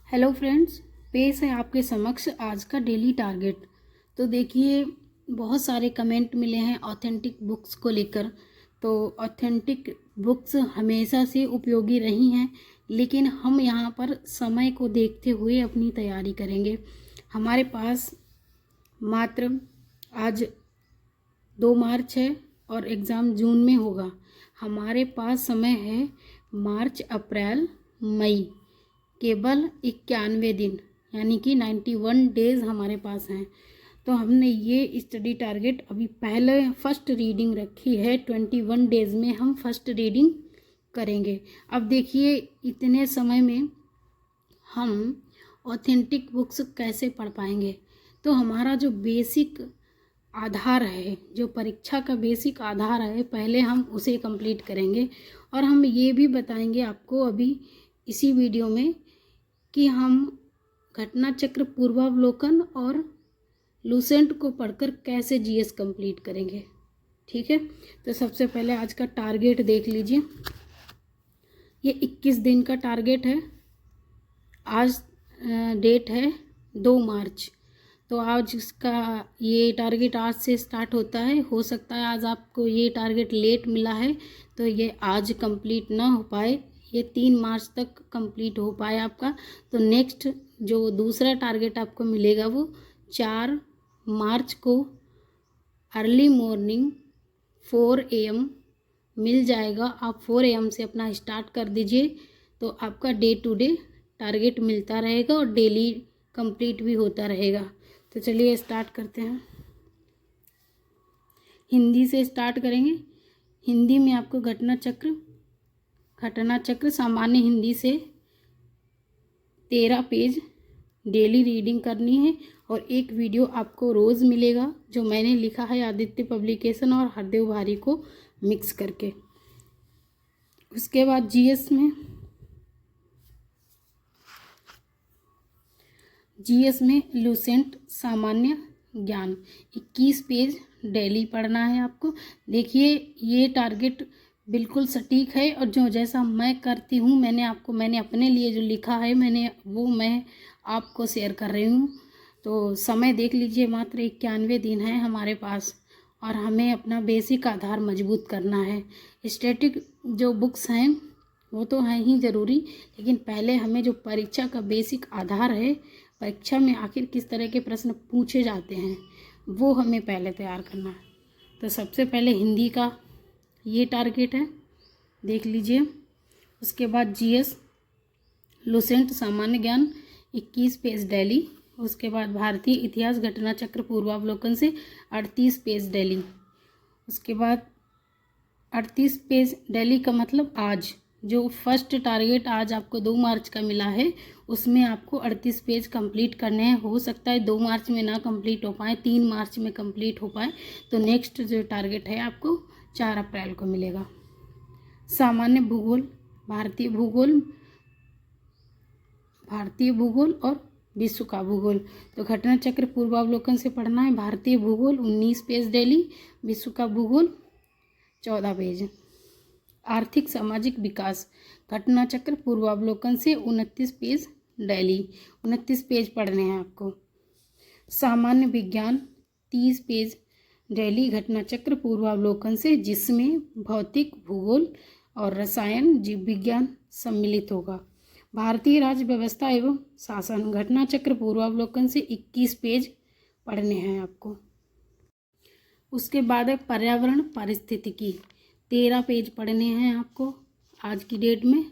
Hello friends, पेश है आपके समक्ष आज का डेली टारगेट। तो देखिए, बहुत सारे कमेंट मिले हैं ऑथेंटिक बुक्स को लेकर। तो ऑथेंटिक बुक्स हमेशा से उपयोगी रही हैं, लेकिन हम यहाँ पर समय को देखते हुए अपनी तैयारी करेंगे। हमारे पास मात्र आज 2 मार्च है और एग्ज़ाम जून में होगा। हमारे पास समय है मार्च, अप्रैल, मई, केवल 91 दिन, यानी कि 91 डेज़ हमारे पास हैं। तो हमने ये स्टडी टारगेट अभी पहले फर्स्ट रीडिंग रखी है। 21 डेज़ में हम फर्स्ट रीडिंग करेंगे। अब देखिए, इतने समय में हम ऑथेंटिक बुक्स कैसे पढ़ पाएंगे। तो हमारा जो बेसिक आधार है, जो परीक्षा का बेसिक आधार है, पहले हम उसे कंप्लीट करेंगे। और हम ये भी बताएंगे आपको अभी इसी वीडियो में कि हम घटना चक्र, पूर्वावलोकन और लूसेंट को पढ़कर कैसे जीएस कंप्लीट करेंगे। ठीक है, तो सबसे पहले आज का टारगेट देख लीजिए। ये 21 दिन का टारगेट है। आज डेट है 2 मार्च। तो आज इसका ये टारगेट आज से स्टार्ट होता है। हो सकता है आज आपको ये टारगेट लेट मिला है तो ये आज कंप्लीट ना हो पाए, ये 3 मार्च तक कंप्लीट हो पाए आपका। तो नेक्स्ट जो दूसरा टारगेट आपको मिलेगा वो 4 मार्च को अर्ली मॉर्निंग 4 AM मिल जाएगा। आप 4 AM से अपना स्टार्ट कर दीजिए, तो आपका डे टू डे टारगेट मिलता रहेगा और डेली कंप्लीट भी होता रहेगा। तो चलिए स्टार्ट करते हैं। हिंदी से स्टार्ट करेंगे। हिंदी में आपको घटना चक्र सामान्य हिंदी से 13 पेज डेली रीडिंग करनी है। और एक वीडियो आपको रोज़ मिलेगा जो मैंने लिखा है आदित्य पब्लिकेशन और हरदेव भारी को मिक्स करके। उसके बाद जीएस में लूसेंट सामान्य ज्ञान 21 पेज डेली पढ़ना है आपको। देखिए, ये टारगेट बिल्कुल सटीक है और जो जैसा मैं करती हूँ, मैंने अपने लिए जो लिखा है मैं आपको शेयर कर रही हूँ। तो समय देख लीजिए, मात्र 91 दिन है हमारे पास और हमें अपना बेसिक आधार मजबूत करना है। स्टैटिक जो बुक्स हैं वो तो हैं ही ज़रूरी, लेकिन पहले हमें जो परीक्षा का बेसिक आधार है, परीक्षा में आखिर किस तरह के प्रश्न पूछे जाते हैं, वो हमें पहले तैयार करना है। तो सबसे पहले हिंदी का ये टारगेट है, देख लीजिए। उसके बाद जीएस लूसेंट सामान्य ज्ञान 21 पेज डेली। उसके बाद भारतीय इतिहास घटना चक्र पूर्वावलोकन से 38 पेज डेली। उसके बाद 38 पेज डेली का मतलब आज जो फर्स्ट टारगेट आज आपको 2 मार्च का मिला है, उसमें आपको 38 पेज कंप्लीट करने हैं। हो सकता है 2 मार्च में ना कंप्लीट हो पाए, 3 मार्च में कंप्लीट हो पाए। तो नेक्स्ट जो टारगेट है आपको 4 अप्रैल को मिलेगा। सामान्य भूगोल, भारतीय भूगोल और विश्व का भूगोल। तो घटना चक्र पूर्वावलोकन से पढ़ना है भारतीय भूगोल 19 पेज डेली, विश्व का भूगोल 14 पेज। आर्थिक सामाजिक विकास घटना चक्र पूर्वावलोकन से 29 पेज डेली, 29 पेज पढ़ने हैं आपको। सामान्य विज्ञान 30 पेज डेली घटना चक्र पूर्वावलोकन से, जिसमें भौतिक, भूगोल और रसायन, जीव विज्ञान सम्मिलित होगा। भारतीय राज्य व्यवस्था एवं शासन घटना चक्र पूर्वावलोकन से 21 पेज पढ़ने हैं आपको। उसके बाद है पर्यावरण पारिस्थितिकी, 13 पेज पढ़ने हैं आपको। आज की डेट में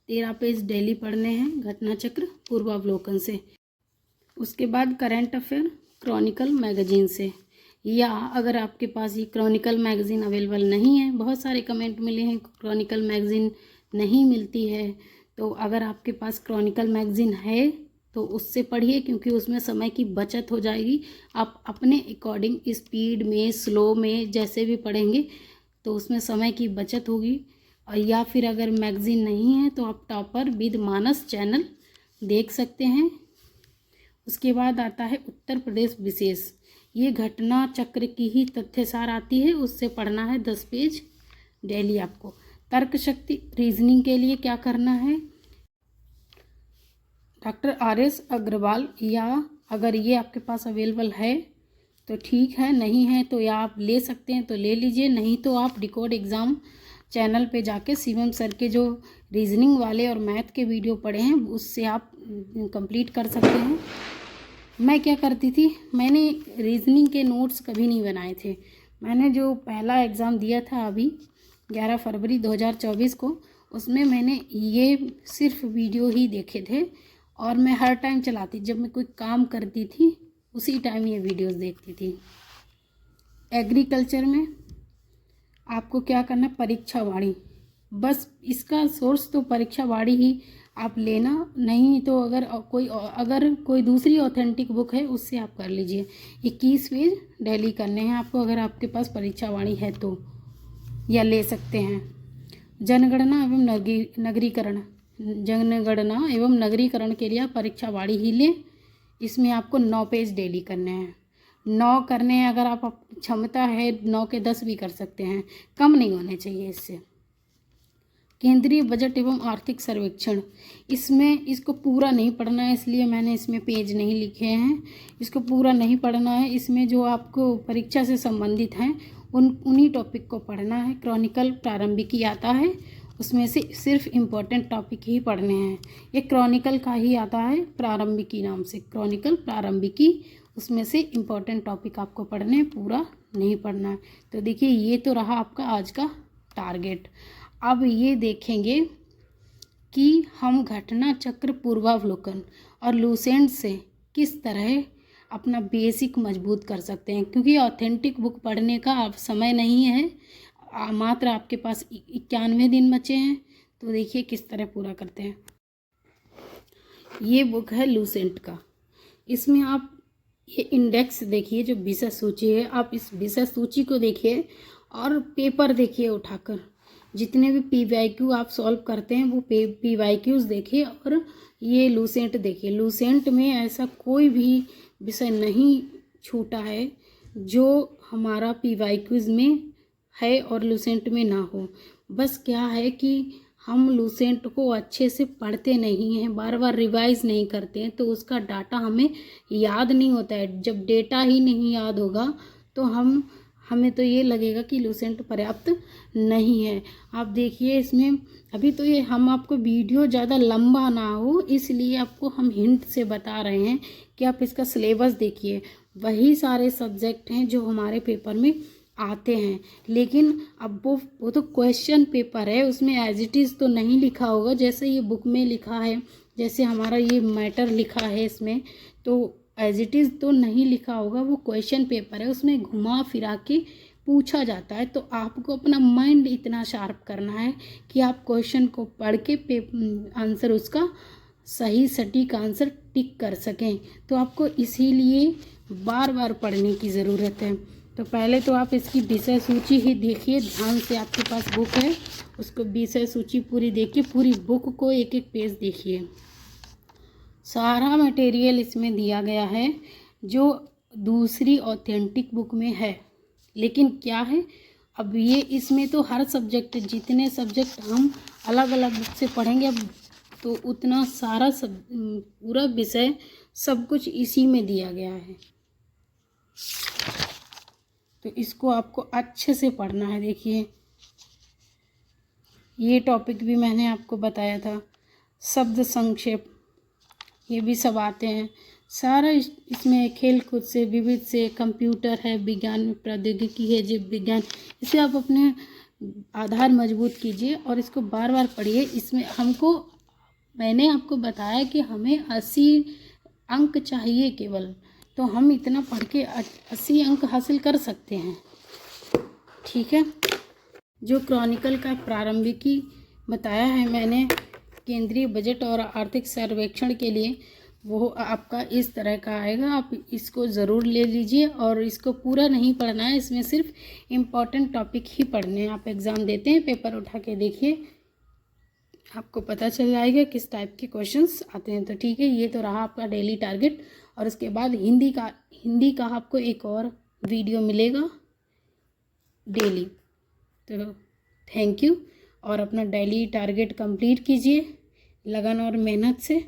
13 पेज डेली पढ़ने हैं घटना चक्र पूर्वावलोकन से। उसके बाद करंट अफेयर क्रॉनिकल मैगजीन से, या अगर आपके पास ये क्रॉनिकल मैगज़ीन अवेलेबल नहीं है, बहुत सारे कमेंट मिले हैं क्रॉनिकल मैगज़ीन नहीं मिलती है, तो अगर आपके पास क्रॉनिकल मैगज़ीन है तो उससे पढ़िए, क्योंकि उसमें समय की बचत हो जाएगी। आप अपने अकॉर्डिंग स्पीड में, स्लो में जैसे भी पढ़ेंगे तो उसमें समय की बचत होगी। और या फिर अगर मैगज़ीन नहीं है तो आप टॉपर विद मानस चैनल देख सकते हैं। उसके बाद आता है उत्तर प्रदेश विशेष, ये घटना चक्र की ही तथ्यसार आती है, उससे पढ़ना है 10 पेज डेली आपको। तर्क शक्ति रीजनिंग के लिए क्या करना है, डॉक्टर RS अग्रवाल, या अगर ये आपके पास अवेलेबल है तो ठीक है, नहीं है तो या आप ले सकते हैं तो ले लीजिए, नहीं तो आप डिकोड एग्ज़ाम चैनल पे जाके शिवम सर के जो रीजनिंग वाले और मैथ के वीडियो पढ़े हैं उससे आप कंप्लीट कर सकते हैं। मैं क्या करती थी, मैंने रीजनिंग के नोट्स कभी नहीं बनाए थे। मैंने जो पहला एग्ज़ाम दिया था अभी 11 फरवरी 2024 को, उसमें मैंने ये सिर्फ वीडियो ही देखे थे और मैं हर टाइम चलाती, जब मैं कोई काम करती थी उसी टाइम ये वीडियोस देखती थी। एग्रीकल्चर में आपको क्या करना, परीक्षावाणी, बस इसका सोर्स तो परीक्षावाणी ही आप लेना, नहीं तो अगर कोई दूसरी ऑथेंटिक बुक है उससे आप कर लीजिए। 21 पेज डेली करने हैं आपको, अगर आपके पास परीक्षावाणी है तो, या ले सकते हैं। जनगणना एवं नगरीकरण, जनगणना एवं नगरीकरण के लिए आप परीक्षावाणी ही लें। इसमें आपको 9 पेज डेली करने हैं, 9 करने हैं। अगर आप क्षमता है 9 के 10 भी कर सकते हैं, कम नहीं होने चाहिए इससे। केंद्रीय बजट एवं आर्थिक सर्वेक्षण, इसमें इसको पूरा नहीं पढ़ना है, इसलिए मैंने इसमें पेज नहीं लिखे हैं। इसको पूरा नहीं पढ़ना है, इसमें जो आपको परीक्षा से संबंधित हैं उन्हीं टॉपिक को पढ़ना है। क्रॉनिकल प्रारंभिकी आता है, उसमें से सिर्फ इम्पोर्टेंट टॉपिक ही पढ़ने हैं। ये क्रॉनिकल का ही आता है प्रारंभिकी नाम से, क्रॉनिकल प्रारंभिकी, उसमें से इम्पोर्टेंट टॉपिक आपको पढ़ने हैं, पूरा नहीं पढ़ना है। तो देखिए ये तो रहा आपका आज का टारगेट। अब ये देखेंगे कि हम घटना चक्र पूर्वावलोकन और लूसेंट से किस तरह अपना बेसिक मजबूत कर सकते हैं, क्योंकि ऑथेंटिक बुक पढ़ने का अब समय नहीं है, मात्र आपके पास 91 दिन बचे हैं। तो देखिए किस तरह पूरा करते हैं। ये बुक है लूसेंट का, इसमें आप ये इंडेक्स देखिए, जो विषय सूची है, आप इस विषय सूची को देखिए और पेपर देखिए उठाकर, जितने भी PYQ आप सॉल्व करते हैं वो PYQs देखिए, और ये लूसेंट देखिए। लूसेंट में ऐसा कोई भी विषय नहीं छूटा है जो हमारा PYQs में है और लूसेंट में ना हो। बस क्या है कि हम लूसेंट को अच्छे से पढ़ते नहीं हैं, बार बार रिवाइज नहीं करते हैं, तो उसका डाटा हमें याद नहीं होता है। जब डेटा ही नहीं याद होगा तो हमें तो ये लगेगा कि लूसेंट पर्याप्त नहीं है। आप देखिए इसमें अभी तो ये हम आपको वीडियो ज़्यादा लंबा ना हो इसलिए आपको हम हिंट से बता रहे हैं कि आप इसका सिलेबस देखिए। वही सारे सब्जेक्ट हैं जो हमारे पेपर में आते हैं, लेकिन अब वो तो क्वेश्चन पेपर है, उसमें एज इट इज़ तो नहीं लिखा होगा जैसे ये बुक में लिखा है। जैसे हमारा ये मैटर लिखा है इसमें, तो एज इट इज़ तो नहीं लिखा होगा, वो क्वेश्चन पेपर है, उसमें घुमा फिरा के पूछा जाता है। तो आपको अपना माइंड इतना शार्प करना है कि आप क्वेश्चन को पढ़ के आंसर उसका सही सटीक आंसर टिक कर सकें। तो आपको इसीलिए बार बार पढ़ने की ज़रूरत है। तो पहले तो आप इसकी विषय सूची ही देखिए ध्यान से, आपके पास बुक है उसको विषय सूची पूरी देखिए, पूरी बुक को एक एक पेज देखिए। सारा मटेरियल इसमें दिया गया है जो दूसरी ऑथेंटिक बुक में है, लेकिन क्या है अब ये इसमें तो हर सब्जेक्ट, जितने सब्जेक्ट हम अलग अलग बुक से पढ़ेंगे अब तो उतना सारा पूरा विषय सब कुछ इसी में दिया गया है। तो इसको आपको अच्छे से पढ़ना है। देखिए ये टॉपिक भी मैंने आपको बताया था, शब्द संक्षेप, ये भी सब आते हैं सारा इसमें। खेल कूद से, विविध से, कंप्यूटर है, विज्ञान में प्रौद्योगिकी है, जीव विज्ञान, इसे आप अपने आधार मजबूत कीजिए और इसको बार बार पढ़िए। इसमें मैंने आपको बताया कि हमें 80 अंक चाहिए केवल, तो हम इतना पढ़ के 80 अंक हासिल कर सकते हैं। ठीक है, जो क्रॉनिकल का प्रारंभिकी बताया है मैंने केंद्रीय बजट और आर्थिक सर्वेक्षण के लिए, वो आपका इस तरह का आएगा। आप इसको ज़रूर ले लीजिए और इसको पूरा नहीं पढ़ना है, इसमें सिर्फ इम्पॉर्टेंट टॉपिक ही पढ़ने हैं। आप एग्ज़ाम देते हैं पेपर उठा के देखिए, आपको पता चल जाएगा किस टाइप के क्वेश्चंस आते हैं। तो ठीक है, ये तो रहा आपका डेली टारगेट। और उसके बाद हिंदी का आपको एक और वीडियो मिलेगा डेली। तो थैंक यू, और अपना डेली टारगेट कंप्लीट कीजिए लगन और मेहनत से।